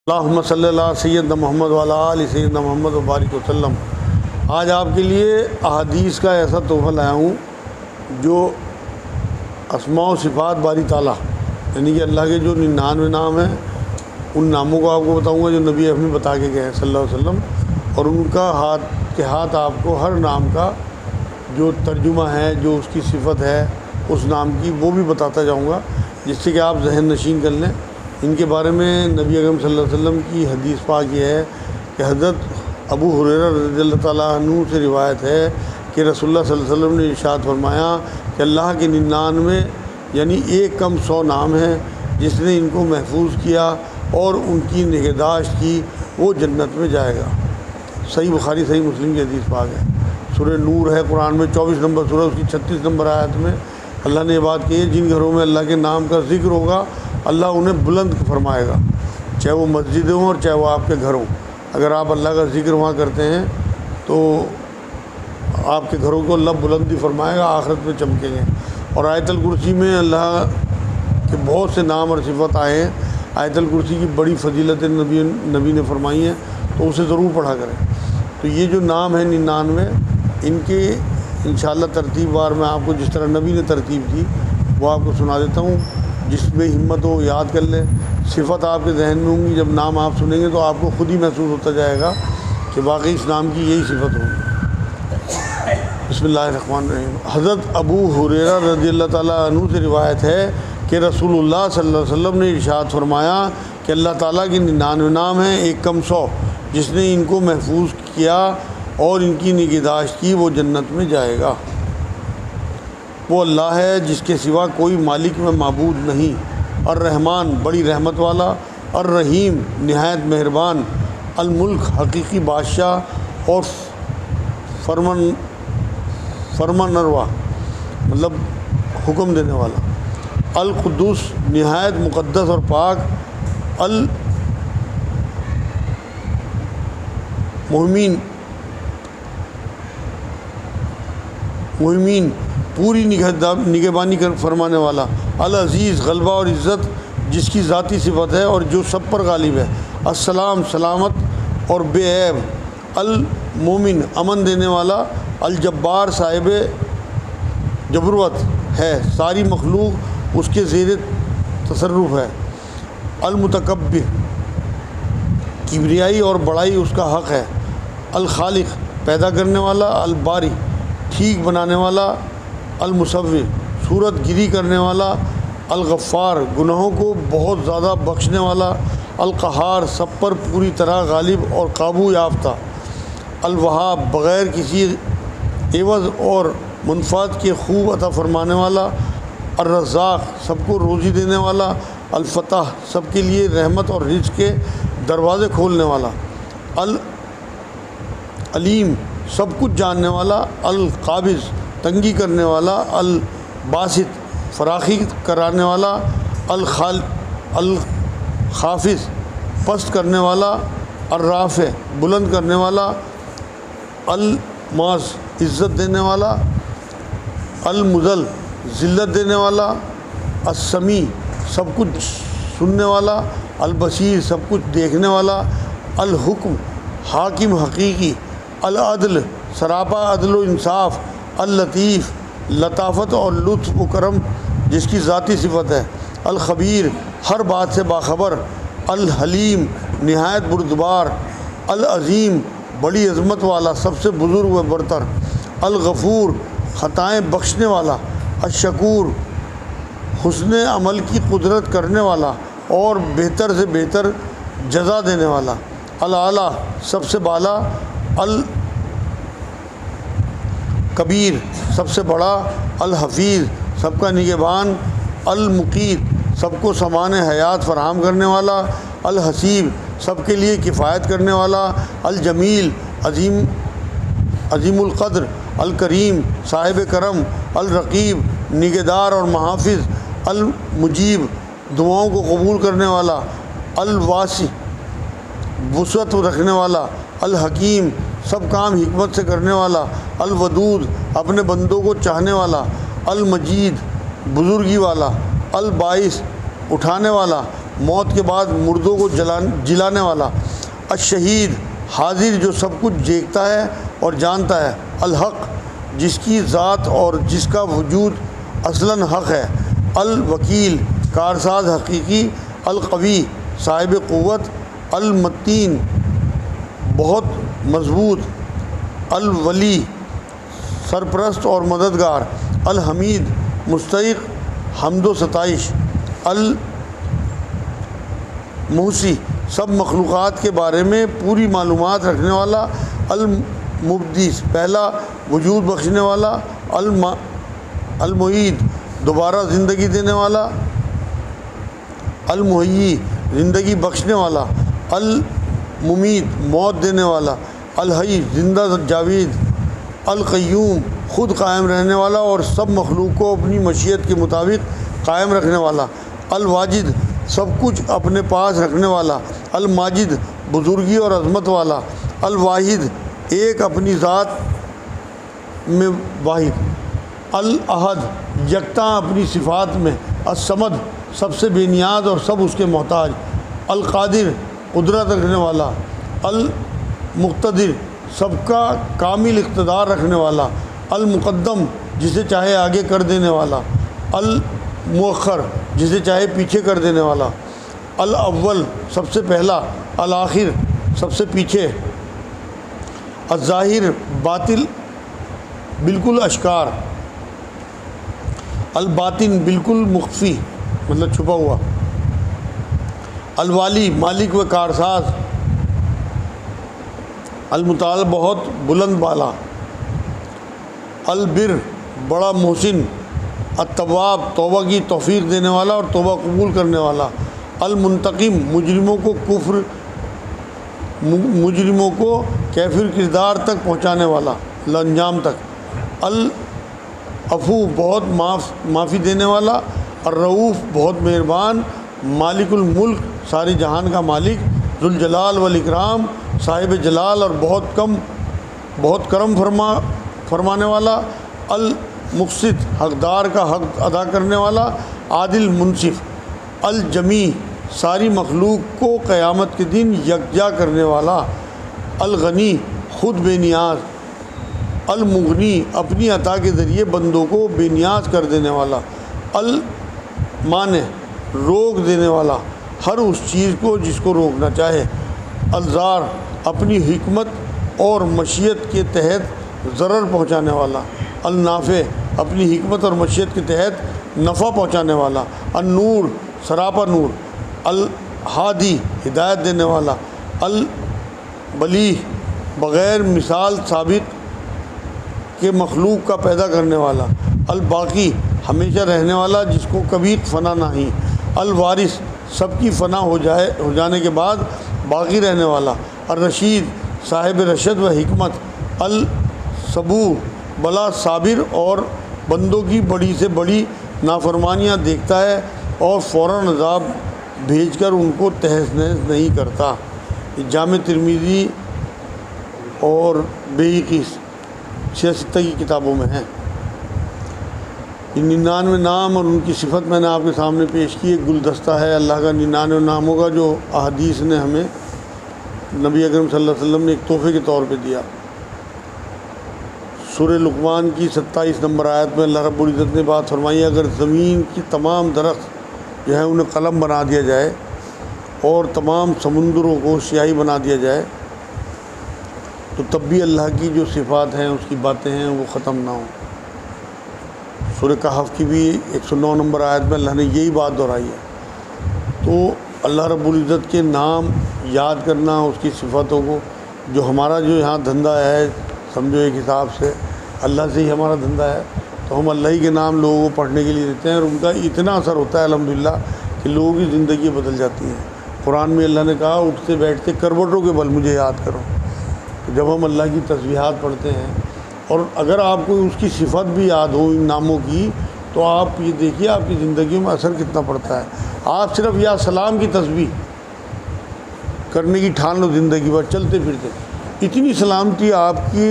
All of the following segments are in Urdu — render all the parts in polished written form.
اللہم صلی اللہ سیدنا محمد وعلی آل سیدنا محمد وبارک وسلم۔ آج آپ کے لیے احادیث کا ایسا تحفہ لایا ہوں جو اسماء و صفات باری تعالیٰ، یعنی کہ اللہ کے جو 99 نام ہیں ان ناموں کو آپ کو بتاؤں گا جو نبی اکرم بتا کے گئے ہیں صلی اللہ علیہ وسلم، اور ان کا ہاتھ آپ کو ہر نام کا جو ترجمہ ہے، جو اس کی صفت ہے اس نام کی، وہ بھی بتاتا جاؤں گا، جس سے کہ آپ ذہن نشین کر لیں۔ ان کے بارے میں نبی اکرم صلی اللہ علیہ وسلم کی حدیث پاک یہ ہے کہ حضرت ابو ہریرہ رضی اللہ تعالیٰ عنہ سے روایت ہے کہ رسول اللہ صلی اللہ علیہ وسلم نے ارشاد فرمایا کہ اللہ کے 99 یعنی 100 نام ہیں، جس نے ان کو محفوظ کیا اور ان کی نگہداشت کی وہ جنت میں جائے گا۔ صحیح بخاری صحیح مسلم کی حدیث پاک ہے۔ سورہ نور ہے قرآن میں 24 نمبر سورہ، اس کی 36 نمبر آیت میں اللہ نے یہ بات کی ہے، جن گھروں میں اللہ کے نام کا ذکر ہوگا اللہ انہیں بلند فرمائے گا، چاہے وہ مسجد ہوں اور چاہے وہ آپ کے گھر ہوں۔ اگر آپ اللہ کا ذکر وہاں کرتے ہیں تو آپ کے گھروں کو اللہ بلندی فرمائے گا، آخرت میں چمکیں گے۔ اور آیت الکرسی میں اللہ کے بہت سے نام اور صفت آئے ہیں۔ آیت الکرسی کی بڑی فضیلت نبی نے فرمائی ہیں، تو اسے ضرور پڑھا کریں۔ تو یہ جو نام ہیں 99، ان کے انشاءاللہ ترتیب وار میں آپ کو جس طرح نبی نے ترتیب دی وہ آپ کو سنا دیتا ہوں، جس میں ہمت ہو یاد کر لیں۔ صفت آپ کے ذہن میں ہوں گی، جب نام آپ سنیں گے تو آپ کو خود ہی محسوس ہوتا جائے گا کہ واقعی اس نام کی یہی صفت ہوگی۔ بسم اللہ الرحمن الرحیم۔ حضرت ابو ہریرہ رضی اللہ تعالیٰ عنہ سے روایت ہے کہ رسول اللہ صلی اللہ علیہ وسلم نے ارشاد فرمایا کہ اللہ تعالیٰ کے 99 نام ہیں 100، جس نے ان کو محفوظ کیا اور ان کی نگہداشت کی وہ جنت میں جائے گا۔ وہ اللہ ہے جس کے سوا کوئی مالک میں معبود نہیں، الرحمن بڑی رحمت والا، الرحیم نہایت مہربان، الملک حقیقی بادشاہ اور فرمانروا مطلب حکم دینے والا، القدوس نہایت مقدس اور پاک، المہمین پوری نگہبانی فرمانے والا، العزیز غلبہ اور عزت جس کی ذاتی صفت ہے اور جو سب پر غالب ہے، السلام سلامت اور بے عیب، المومن امن دینے والا، الجبار صاحب جبروت ہے، ساری مخلوق اس کے زیر تصرف ہے، المتکبر کبریائی اور بڑائی اس کا حق ہے، الخالق پیدا کرنے والا، الباری ٹھیک بنانے والا، المصور صورت گیری کرنے والا، الغفار گناہوں کو بہت زیادہ بخشنے والا، القہار سب پر پوری طرح غالب اور قابو یافتہ، الوہاب بغیر کسی عوض اور منفعت کے خوب عطا فرمانے والا، الرزاق سب کو روزی دینے والا، الفتح سب کے لیے رحمت اور رزق کے دروازے کھولنے والا، العلیم سب کچھ جاننے والا، القابض تنگی کرنے والا، الباسط فراخی کرانے والا، الخافض پست کرنے والا، الرافع بلند کرنے والا، المعز عزت دینے والا، المذل ذلت دینے والا، السمیع سب کچھ سننے والا، البصیر سب کچھ دیکھنے والا، الحکم حاکم حقیقی، العدل سراپا عدل و انصاف، اللطیف لطافت اور لطف و کرم جس کی ذاتی صفت ہے، الخبیر ہر بات سے باخبر، الحلیم نہایت بردبار، العظیم بڑی عظمت والا سب سے بزرگ و برتر، الغفور خطائیں بخشنے والا، الشکور حسن عمل کی قدرت کرنے والا اور بہتر سے بہتر جزا دینے والا، الاعلیٰ سب سے بالا، الکبیر سب سے بڑا، الحفیظ سب کا نگہبان، المقیت سب کو سامان حیات فراہم کرنے والا، الحسیب سب کے لیے کفایت کرنے والا، الجمیل عظیم القدر، الکریم صاحب کرم، الرقیب نگہدار اور محافظ، المجیب دعاؤں کو قبول کرنے والا، الواسع وسعت رکھنے والا، الحکیم سب کام حکمت سے کرنے والا، الودود اپنے بندوں کو چاہنے والا، المجید بزرگی والا، الباعث اٹھانے والا، موت کے بعد مردوں کو جلانے والا، الشہید حاضر جو سب کچھ دیکھتا ہے اور جانتا ہے، الحق جس کی ذات اور جس کا وجود اصلاً حق ہے، الوکیل کارساز حقیقی، القوی صاحب قوت، المتین بہت مضبوط، الولی سرپرست اور مددگار، الحمید مستحق حمد و ستائش، المحصی سب مخلوقات کے بارے میں پوری معلومات رکھنے والا، المبدی پہلا وجود بخشنے والا، المعید دوبارہ زندگی دینے والا، المحیی زندگی بخشنے والا، الممیت موت دینے والا، الحی زندہ جاوید، القیوم خود قائم رہنے والا اور سب مخلوق کو اپنی مشیت کے مطابق قائم رکھنے والا، الواجد سب کچھ اپنے پاس رکھنے والا، الماجد بزرگی اور عظمت والا، الواحد ایک اپنی ذات میں واحد، الاحد یکتا اپنی صفات میں، الصمد سب سے بے نیاز اور سب اس کے محتاج، القادر قدرت رکھنے والا، المقتدر سب کا کامل اقتدار رکھنے والا، المقدم جسے چاہے آگے کر دینے والا، المؤخر جسے چاہے پیچھے کر دینے والا، الاول سب سے پہلا، الآخر سب سے پیچھے، الظاہر باطل بالکل اشکار، الباطن بالکل مخفی مطلب چھپا ہوا، الوالی مالک و کارساز، المتعال بہت بلند بالا، البر بڑا محسن، التواب توبہ کی توفیق دینے والا اور توبہ قبول کرنے والا، المنتقم مجرموں کو کافر کردار تک پہنچانے والا انجام تک، العفو بہت معافی دینے والا، الرؤوف بہت مہربان، مالک الملک سارے جہان کا مالک، ذوالجلال والاکرام صاحب جلال اور بہت کرم فرمانے والا، المقسط حقدار کا حق ادا کرنے والا، عادل منصف، الجمیع ساری مخلوق کو قیامت کے دن یکجا کرنے والا، الغنی خود بے نیاز، المغنی اپنی عطا کے ذریعے بندوں کو بے نیاز کر دینے والا، المانع روک دینے والا ہر اس چیز کو جس کو روکنا چاہے، الضار اپنی حکمت اور مشیت کے تحت ضرر پہنچانے والا، النافع اپنی حکمت اور مشیت کے تحت نفع پہنچانے والا، النور سراپا نور، الہادی ہدایت دینے والا، البلیغ بغیر مثال سابق کے مخلوق کا پیدا کرنے والا، الباقی ہمیشہ رہنے والا جس کو کبھی فنا نہیں، الوارث سب کی فنا ہو جانے کے بعد باقی رہنے والا، الرشید صاحب رشد و حکمت، الصبور بلا صابر اور بندوں کی بڑی سے بڑی نافرمانیاں دیکھتا ہے اور فوراً عذاب بھیج کر ان کو تہس نہس نہیں کرتا۔ جامع ترمذی اور بیہقی 66 کی کتابوں میں ہیں۔ 99 نام اور ان کی صفت میں نے آپ کے سامنے پیش کی۔ ایک گلدستہ ہے اللہ کا 99 ناموں کا جو احادیث نے ہمیں نبی اکرم صلی اللہ علیہ وسلم نے ایک تحفے کے طور پہ دیا۔ سورہ لقمان کی 27 نمبر آیت میں اللہ رب العزت نے بات فرمائی، اگر زمین کی تمام درخت جو ہے انہیں قلم بنا دیا جائے اور تمام سمندروں کو سیاہی بنا دیا جائے تو تب بھی اللہ کی جو صفات ہیں اس کی باتیں ہیں وہ ختم نہ ہوں۔ سورہ کہف کی بھی 109 نمبر آیت میں اللہ نے یہی بات دہرائی ہے۔ تو اللہ رب العزت کے نام یاد کرنا، اس کی صفاتوں کو، جو ہمارا جو یہاں دھندا ہے سمجھو ایک حساب سے اللہ سے ہی ہمارا دھندا ہے، تو ہم اللہ ہی کے نام لوگوں کو پڑھنے کے لیے دیتے ہیں اور ان کا اتنا اثر ہوتا ہے الحمدللہ کہ لوگوں کی زندگی بدل جاتی ہیں۔ قرآن میں اللہ نے کہا اٹھتے بیٹھتے کروٹوں کے بل مجھے یاد کرو۔ تو جب ہم اللہ کی تسبیحات پڑھتے ہیں اور اگر آپ کو اس کی صفت بھی یاد ہو ان ناموں کی، تو آپ یہ دیکھیے آپ کی زندگیوں میں اثر کتنا پڑتا ہے۔ آپ صرف یا سلام کی تسبیح کرنے کی ٹھان لو زندگی بھر چلتے پھرتے، اتنی سلامتی آپ کی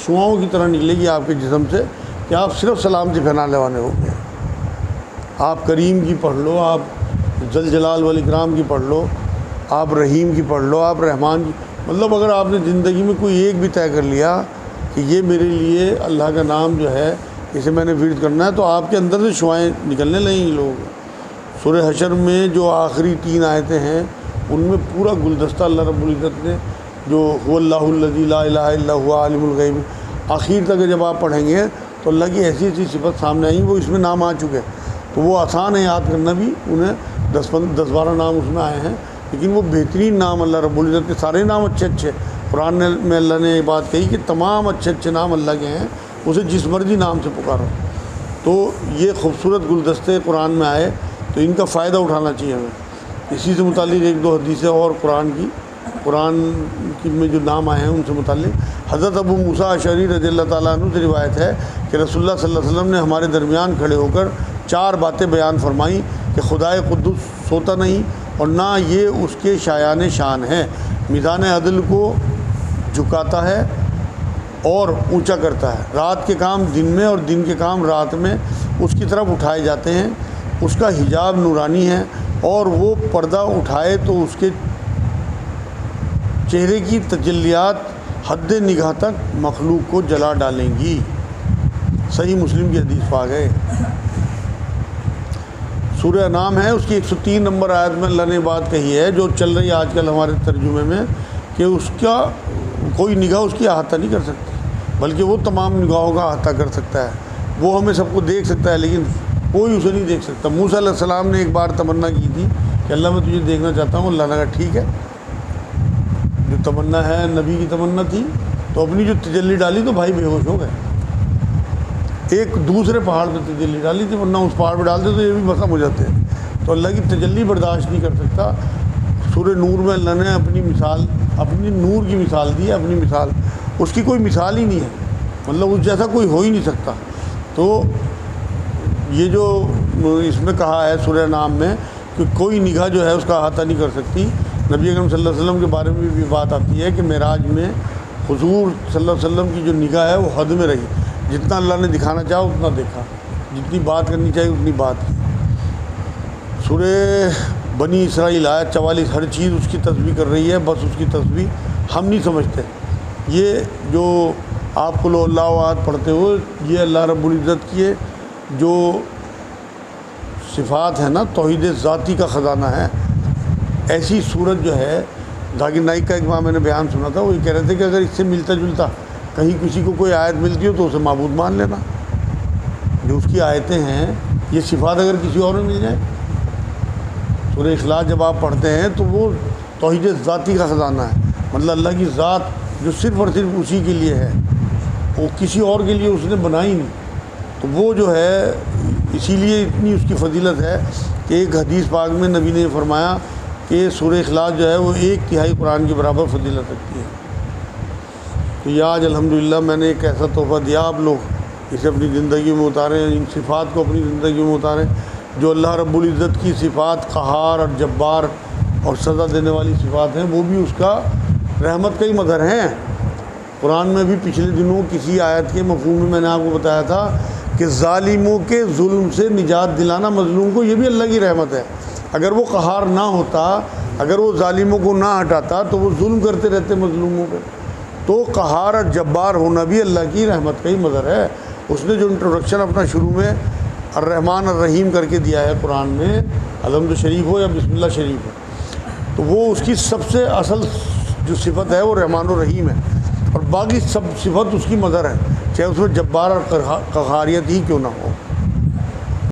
شعاؤں کی طرح نکلے گی آپ کے جسم سے کہ آپ صرف سلامتی پھیلانے والے ہو گے۔ آپ کریم کی پڑھ لو، آپ ذل جلال والاکرام کی پڑھ لو، آپ رحیم کی پڑھ لو، آپ رحمان کی، مطلب اگر آپ نے زندگی میں کوئی ایک بھی طے کر لیا کہ یہ میرے لیے اللہ کا نام جو ہے اسے میں نے ورد کرنا ہے، تو آپ کے اندر سے شعائیں نکلنے لگیں گی لوگ۔ سورہ حشر میں جو آخری 3 آیتیں ہیں ان میں پورا گلدستہ اللہ رب العزت نے جو هو اللہ الذی لا الہ الا هو عالم الغیب، آخر تک جب آپ پڑھیں گے تو اللہ کی ایسی ایسی صفت سامنے آئیں، وہ اس میں نام آ چکے، تو وہ آسان ہے یاد کرنا بھی، انہیں 10-12 نام اس میں آئے ہیں، لیکن وہ بہترین نام اللہ رب العزت کے، سارے نام اچھے اچھے، قرآن میں اللہ نے یہ بات کہی کہ تمام اچھے اچھے نام اللہ کے ہیں، اسے جس مرضی نام سے پکارو۔ تو یہ خوبصورت گلدستے قرآن میں آئے تو ان کا فائدہ اٹھانا چاہیے ہمیں۔ اسی سے متعلق 1-2 حدیثیں اور قرآن کی میں جو نام آئے ہیں ان سے متعلق، حضرت ابو موسیٰ اشعری رضی اللہ تعالیٰ عنہ سے روایت ہے کہ رسول اللہ صلی اللہ علیہ وسلم نے ہمارے درمیان کھڑے ہو کر 4 باتیں بیان فرمائیں کہ خدائے قدوس سوتا نہیں اور نہ یہ اس کے شایان شان ہے، میزان عدل کو جھکاتا ہے اور اونچا کرتا ہے، رات کے کام دن میں اور دن کے کام رات میں اس کی طرف اٹھائے جاتے ہیں، اس کا حجاب نورانی ہے اور وہ پردہ اٹھائے تو اس کے چہرے کی تجلیات حد نگاہ تک مخلوق کو جلا ڈالیں گی۔ صحیح مسلم کی حدیث پاک ہے۔ سورہ انعام ہے، اس کی 103 نمبر آیت میں اللہ نے بات کہی ہے جو چل رہی ہے آج کل ہمارے ترجمے میں، کہ اس کا کوئی نگاہ اس کی احاطہ نہیں کر سکتی، بلکہ وہ تمام نگاہوں کا احاطہ کر سکتا ہے، وہ ہمیں سب کو دیکھ سکتا ہے لیکن کوئی اسے نہیں دیکھ سکتا۔ موسیٰ علیہ السلام نے ایک بار تمنا کی تھی کہ اللہ میں تجھے دیکھنا چاہتا ہوں، اللہ نے کہا ٹھیک ہے، جو تمنا ہے نبی کی تمنا تھی، تو اپنی جو تجلی ڈالی تو بھائی بے ہوش ہو گئے، ایک دوسرے پہاڑ پہ تجلی ڈالی تھی، ورنہ اس پہاڑ پہ ڈالتے تو یہ بھی بسم ہو جاتے ہیں، تو اللہ کی تجلی برداشت نہیں کر سکتا۔ سورہ نور میں اللہ نے اپنی مثال، اپنی نور کی مثال دی ہے، اپنی مثال، اس کی کوئی مثال ہی نہیں ہے، مطلب اس جیسا کوئی ہو ہی نہیں سکتا۔ تو یہ جو اس میں کہا ہے سورہ نام میں کہ کوئی نگاہ جو ہے اس کا احاطہ نہیں کر سکتی، نبی اکرم صلی اللہ علیہ وسلم کے بارے میں بھی بات آتی ہے کہ معراج میں حضور صلی اللہ علیہ وسلم کی جو نگاہ ہے وہ حد میں رہی، جتنا اللہ نے دکھانا چاہا اتنا دیکھا، جتنی بات کرنی چاہیے اتنی بات کی۔ سورہ بنی اسرائیل آیت 44، ہر چیز اس کی تسبیح کر رہی ہے، بس اس کی تسبیح ہم نہیں سمجھتے۔ یہ جو آپ قل اللہ احد پڑھتے ہو، یہ اللہ رب العزت کی جو صفات ہے نا، توحید ذاتی کا خزانہ ہے۔ ایسی صورت جو ہے، ذاکر نائک کا ایک بار میں نے بیان سنا تھا، وہ یہ کہہ رہے تھے کہ اگر اس سے ملتا جلتا کہیں کسی کو کوئی آیت ملتی ہو تو اسے معبود مان لینا، جو اس کی آیتیں ہیں یہ صفات اگر کسی اور میں مل جائیں۔ سورہ اخلاص جب آپ پڑھتے ہیں تو وہ توحید ذاتی کا خزانہ ہے، مطلب اللہ کی ذات جو صرف اور صرف اسی کے لیے ہے، وہ کسی اور کے لیے اس نے بنائی نہیں، تو وہ جو ہے اسی لیے اتنی اس کی فضیلت ہے کہ ایک حدیث پاک میں نبی نے فرمایا کہ سورہ اخلاص جو ہے وہ 1/3 قرآن کے برابر فضیلت رکھتی ہے۔ تو یہ آج الحمدللہ میں نے ایک ایسا تحفہ دیا، آپ لوگ اسے اپنی زندگی میں اتاریں، ان صفات کو اپنی زندگی میں اتاریں، جو اللہ رب العزت کی صفات قہار اور جبار اور سزا دینے والی صفات ہیں، وہ بھی اس کا رحمت کا ہی مظہر ہیں۔ قرآن میں بھی پچھلے دنوں کسی آیت کے مفہوم میں میں نے آپ کو بتایا تھا کہ ظالموں کے ظلم سے نجات دلانا مظلوم کو، یہ بھی اللہ کی رحمت ہے۔ اگر وہ قہار نہ ہوتا، اگر وہ ظالموں کو نہ ہٹاتا تو وہ ظلم کرتے رہتے مظلوموں پہ، تو قہار اور جبار ہونا بھی اللہ کی رحمت کا ہی مظہر ہے۔ اس نے جو انٹروڈکشن اپنا شروع میں الرحمن الرحیم کر کے دیا ہے قرآن میں، الحمد شریف ہو یا بسم اللہ شریف ہو، تو وہ اس کی سب سے اصل جو صفت ہے وہ رحمان الرحیم ہے، اور باقی سب صفت اس کی مظہر ہے، چاہے اس میں جبار اور قہاریت ہی کیوں نہ ہو۔